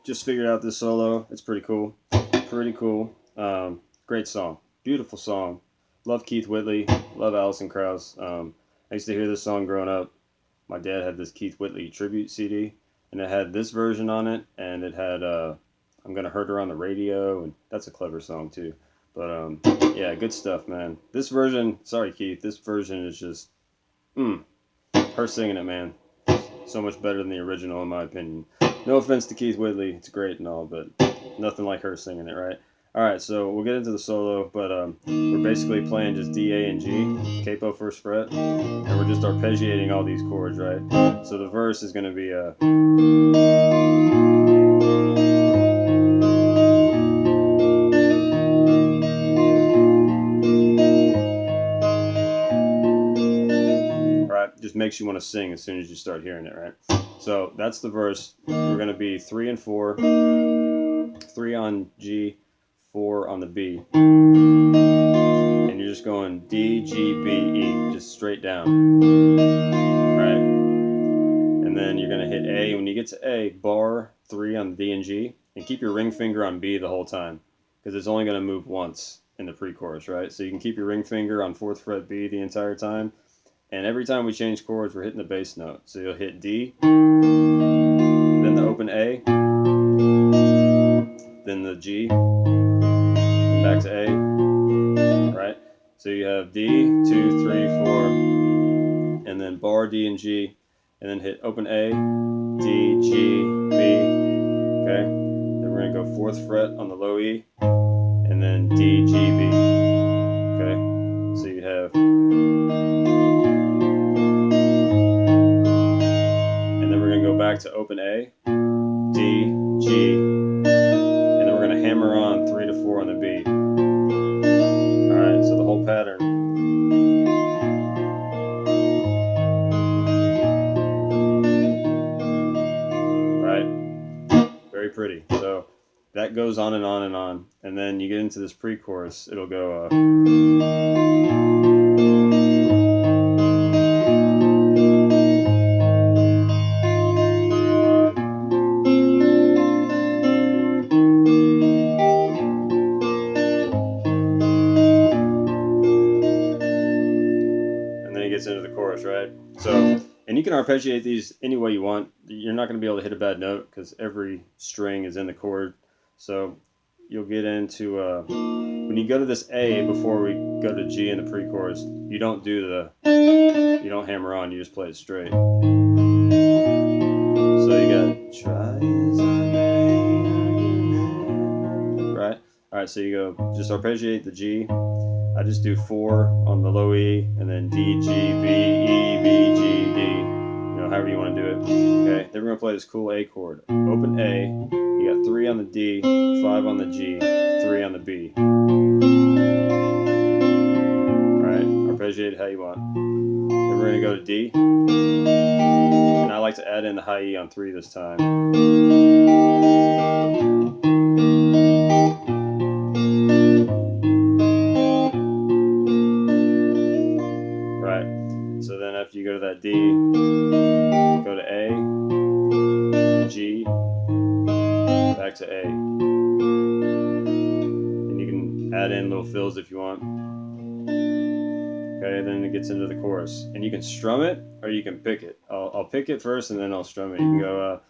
Just figured out this solo. It's pretty cool. Pretty cool. Great song. Beautiful song. Love Keith Whitley. Love Alison Krauss. I used to hear this song growing up. My dad had this Keith Whitley tribute CD, and it had this version on it, and it had I'm Gonna Hurt Her on the Radio, and that's a clever song too. But yeah, good stuff, man. This version, sorry Keith, this version is just, her singing it, man. So much better than the original, in my opinion. No offense to Keith Whitley, it's great and all, but nothing like her singing it, right? Alright, so we'll get into the solo, but we're basically playing just D, A, and G, capo first fret, and we're just arpeggiating all these chords, right? So the verse is going to be right? Just makes you want to sing as soon as you start hearing it, right? So that's the verse. We're going to be 3 and 4, 3 on G, 4 on the B. And you're just going D, G, B, E, just straight down, right? And then you're going to hit A. When you get to A, bar 3 on D and G, and keep your ring finger on B the whole time, because it's only going to move once in the pre-chorus, right? So you can keep your ring finger on 4th fret B the entire time. And every time we change chords, we're hitting the bass note. So you'll hit D, then the open A, then the G, and back to A, right? So you have D, 2, 3, 4, and then bar D and G, and then hit open A, D, G, B, okay? Then we're gonna go 4th fret on the low E, and then D, G, B, okay? So you have, and then we're gonna go back to open A, D, G, and then we're gonna hammer on 3 to 4 on the B. Alright, so the whole pattern. Right? Very pretty. So that goes on and on and on. And then you get into this pre-chorus, it'll go gets into the chorus, right? So, and you can arpeggiate these any way you want. You're not going to be able to hit a bad note because every string is in the chord. So you'll get into when you go to this A before we go to G in the pre-chorus, you don't hammer on, you just play it straight. So you got try as I may, right? All right, so you go just arpeggiate the G. I just do 4 on the low E, and then D, G, B, E, B, G, D, however you want to do it. Okay, then we're going to play this cool A chord. Open A, you got 3 on the D, 5 on the G, 3 on the B. Alright, arpeggiate it how you want. Then we're going to go to D, and I like to add in the high E on 3 this time. So then after you go to that D, go to A, G, back to A. And you can add in little fills if you want. Okay, then it gets into the chorus. And you can strum it or you can pick it. I'll pick it first and then I'll strum it. You can go,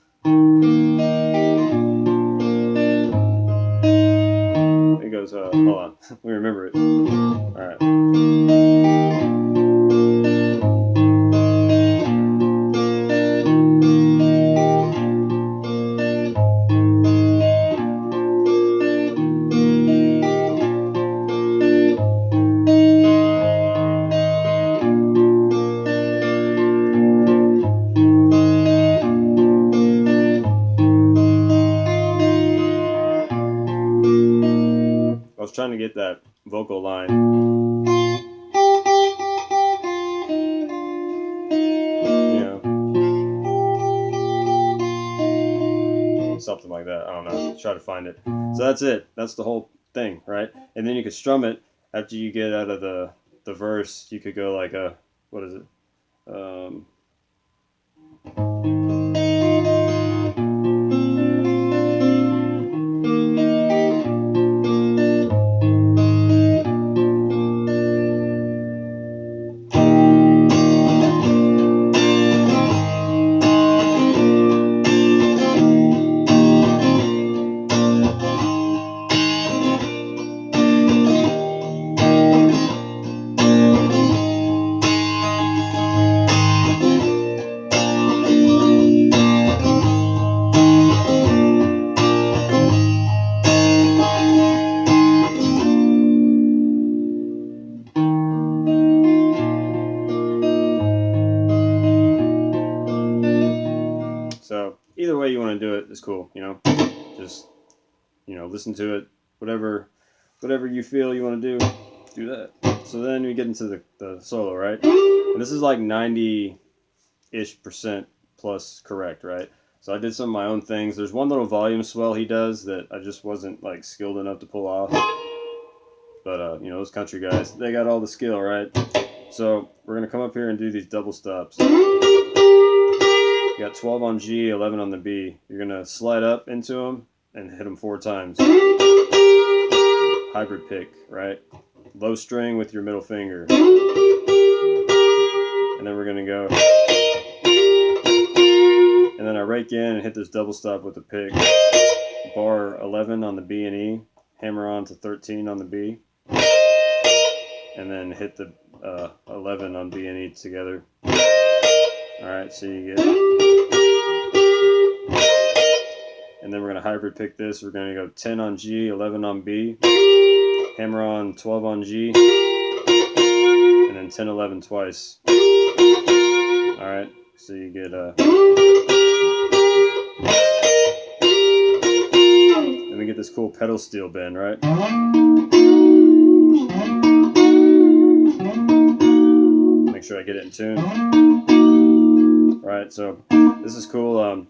it goes, hold on, let me remember it. Alright. was trying to get that vocal line. You know, something like that. I don't know. Try to find it. So that's it. That's the whole thing, right? And then you could strum it after you get out of the verse. You could go like a, what is it? So either way you want to do it is cool, you know. Just, you know, listen to it, whatever you feel you want to do that. So then we get into the solo, right? And this is like 90-ish% plus correct, right? So I did some of my own things. There's one little volume swell he does that I just wasn't like skilled enough to pull off. But you know, those country guys, they got all the skill, right? So we're gonna come up here and do these double stops. You got 12 on G, 11 on the B. You're gonna slide up into them and hit them 4 times. Hybrid pick, right? Low string with your middle finger. And then we're gonna go. And then I rake in and hit this double stop with the pick. Bar 11 on the B and E. Hammer on to 13 on the B. And then hit the 11 on B and E together. Alright, so you get. And then we're going to hybrid pick this. We're going to go 10 on G, 11 on B. Hammer on 12 on G. And then 10, 11 twice. Alright, so you get then we get this cool pedal steel bend, right? Make sure I get it in tune. Right, so this is cool. I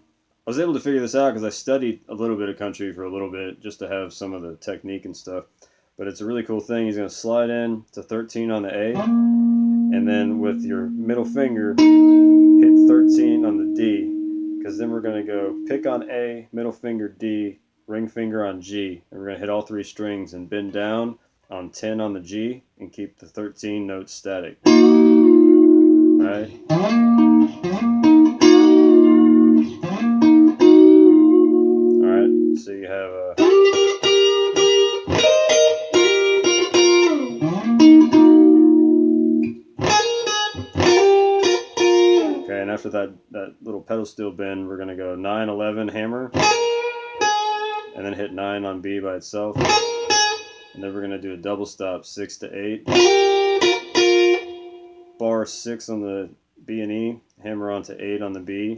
was able to figure this out because I studied a little bit of country for a little bit just to have some of the technique and stuff. But it's a really cool thing. He's going to slide in to 13 on the A, and then with your middle finger, hit 13 on the D, because then we're going to go pick on A, middle finger D, ring finger on G, and we're going to hit all 3 strings and bend down on 10 on the G and keep the 13 notes static. Right? So you have a. Okay, and after that little pedal steel bend, we're going to go 9, 11 hammer, and then hit 9 on B by itself, and then we're going to do a double stop 6 to 8, bar 6 on the B and E, hammer on to 8 on the B,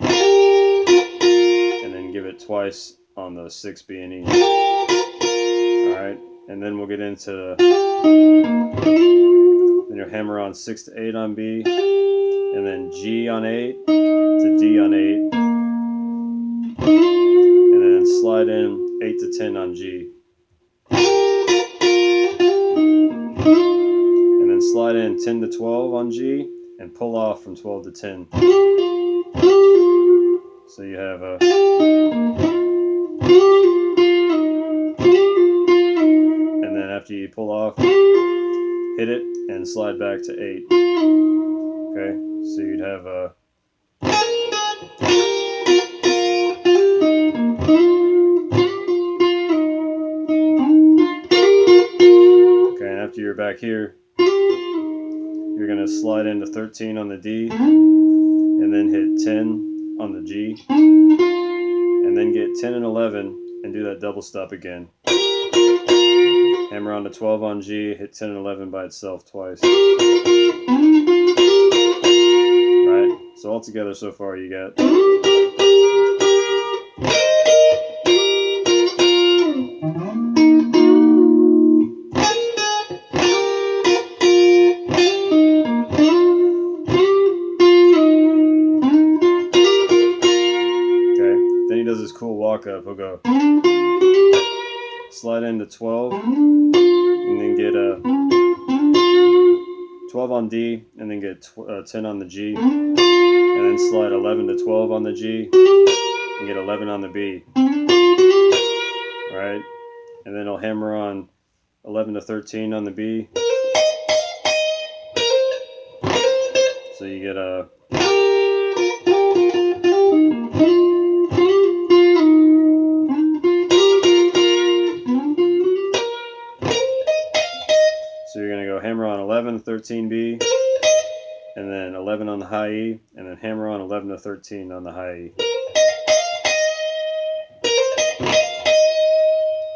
and then give it twice on the 6 B and E. Alright, and then we'll get into then you'll hammer on 6 to 8 on B, and then G on 8 to D on 8, and then slide in 8 to 10 on G. And then slide in 10 to 12 on G and pull off from 12 to 10. So you have a. And then after you pull off, hit it and slide back to 8. Okay, so you'd have a. Okay, and after you're back here, you're going to slide into 13 on the D, and then hit 10 on the G, and then get 10 and 11 and do that double stop again. Hammer on to 12 on G, hit 10 and 11 by itself twice. Right, so all together so far you got. walk up, he'll go slide into 12, and then get a 12 on D, and then get 10 on the G, and then slide 11 to 12 on the G, and get 11 on the B, right? And then he'll hammer on 11 to 13 on the B, so you get a so you're going to go hammer on 11 to 13 B, and then 11 on the high E, and then hammer on 11 to 13 on the high E.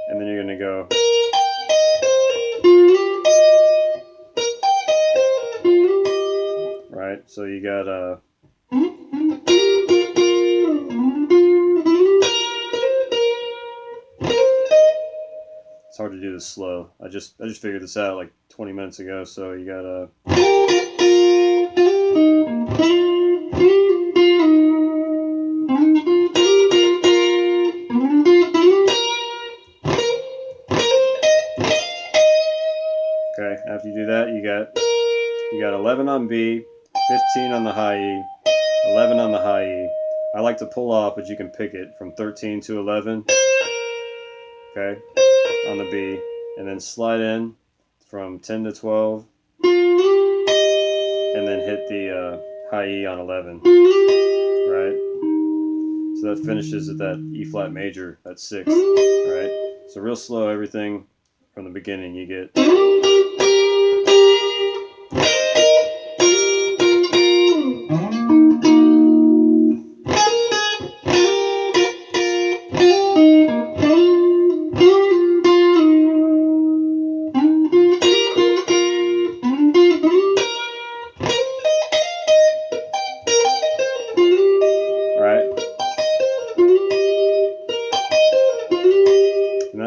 And then you're going to go right, so you got it's hard to do this slow. I just figured this out like 20 minutes ago, so you got okay, after you do that, you got 11 on B, 15 on the high E, 11 on the high E. I like to pull off, but you can pick it from 13 to 11, okay, on the B, and then slide in from 10 to 12, and then hit the high E on 11, right? So that finishes at that E flat major, that 6th, right? So real slow, everything from the beginning. You get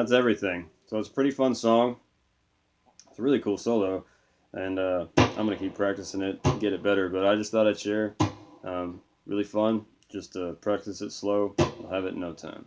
that's everything. So it's a pretty fun song. It's a really cool solo, and I'm gonna keep practicing it to get it better. But I just thought I'd share. Really fun. Just practice it slow. I'll have it in no time.